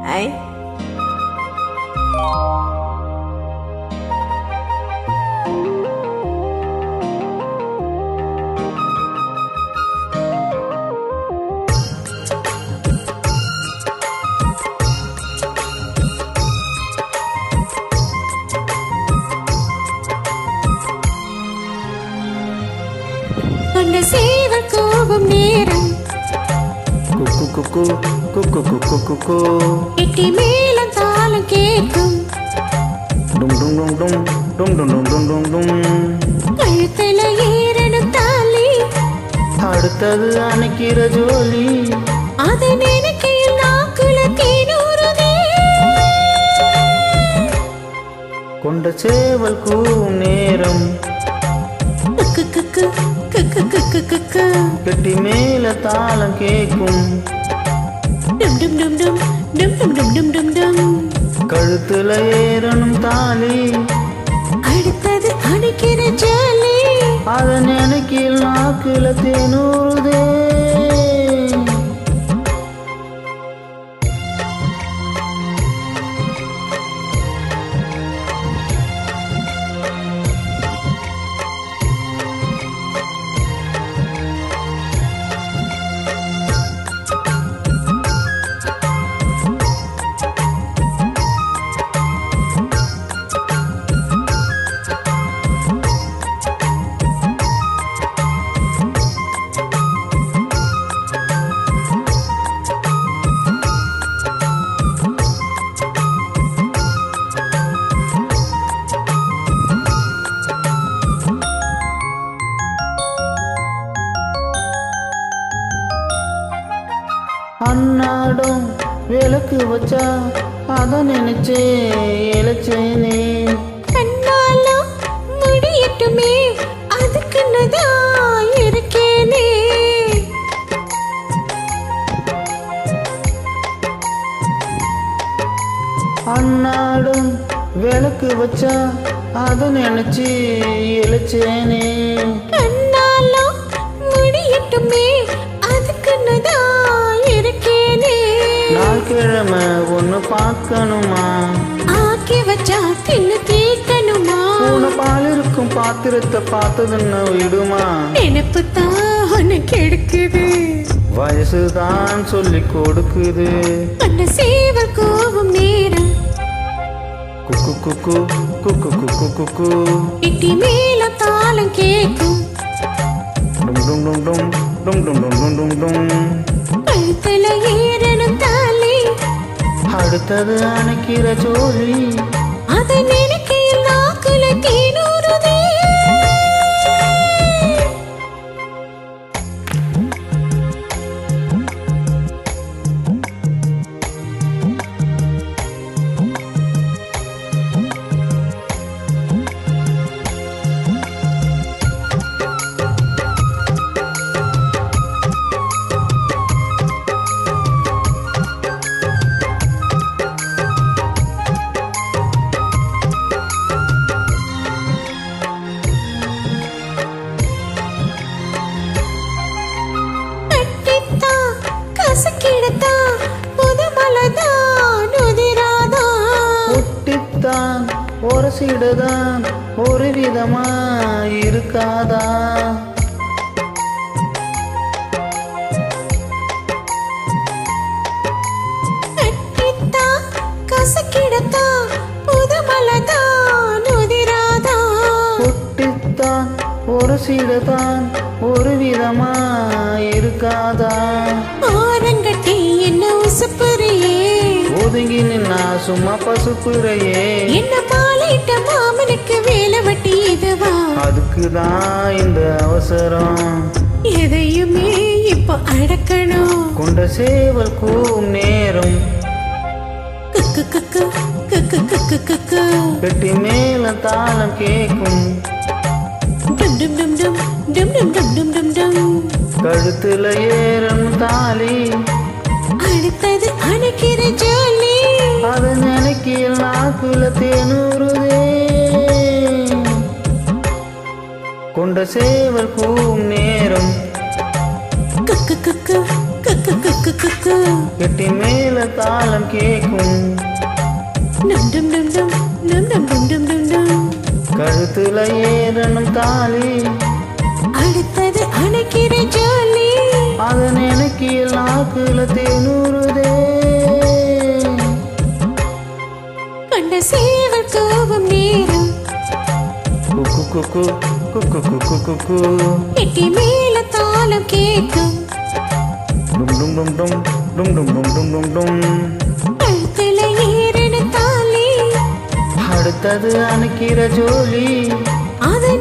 Ấy. கொண்ட சேவல் கோபம் நேரம் எட்டி மேலம் தாளம் கேட்கும் கழுத்துல ஏறணும் தாலி அடுத்தது அணைக்கிற ஜோலி அது நினைக்கையில் நாக்குல தேனூறுதே கொண்ட சேவல் கூவும் நேரம் கெட்டி மேல தாளம் கேட்கும் கழுத்துல ஏறணும் தாலி அடுத்தது அணைக்கிற ஜாலி அத நினைக்கில் நாக்குல தேனூறுதே அன்னாடும் விளக்கு வச்சா அத நினைச்சே இழைச்சேனே கண்ணாலும் முடியட்டுமே அதுக்குன்னதான் இருக்கேனே அன்னாடும் விளக்கு வச்சா அத நினைச்சு இழைச்சேனே கண்ணாலும் முடியட்டுமே அதுக்குன்னதான் இருக்கேனே நாள்கிழமை ஒண்ணு பார்க்கணுமா ஆக்கி வச்சா தின்னு தீக்கணுமா பூனை பால் இருக்கும் பாத்திரத்தை பார்த்ததுன்னு விடுமா நினைப்பு தான் கெடுக்குது வயசுதான் சொல்லி கொடுக்குது அந்த சேவல் கோபம் நேரம் குக்கு குக்கு குக்கு குக்கு குக்கு இட்டி மேல தாளம் கேட்கும் கழுத்துல ஏறணும் தாலி அடுத்தது அணைக்கிற ஜோலி அதை நினைக்கையில் நாக்குல தேனூறுதே ஒட்டித்தான் ஒரு சிடுதான் ஒரு விதமா இருக்காதா ஒட்டித்தான் ஒரு சிடுதான் ஒரு விதமா இருக்காதா ஆரங்கட்டி என்ன உசுப்புறியே ஒதுங்கி நின்னா சும்மா பசுப்புறையே என்ன பாலிட்ட மாமனுக்கு வேலை வட்டி இதுவா அதுக்குதான் இந்த அவசரம் எதையுமே இப்போ அடக்கணும் கொண்ட சேவல் கூவும் நேரம் கெட்டி மேல தாளம் கேட்கும் கழுத்துல ஏறும் தாலி அடுத்தது அணைக்கிற ஜாலி அத நினைக்கில் நாக்குல தேனூறுதே கொண்ட சேவல் கூவும் நேரம் குக்கு கெட்டி மேல தாளம் கேக்கும் டும் டும் டும் டும் டும் டும் டும் டும் டும் டும். கழுத்துல ஏறணும் தாலி அடுத்தது அணைக்கிற ஜோலி அத நினைக்கிய நாக்குல தேனூறுதே கண்ட சேவல் கோபம் நேரம் குக்கு குக்கு குக்கு குக்கு குக்கு எட்டி மேல தாளம் கேட்கும் டும் டும் டும் டும் டும் டும் டும் டும் டும் டும். கழுத்துல ஏறின தாலி அடுத்தது அணைக்கிற ஜோலி அதை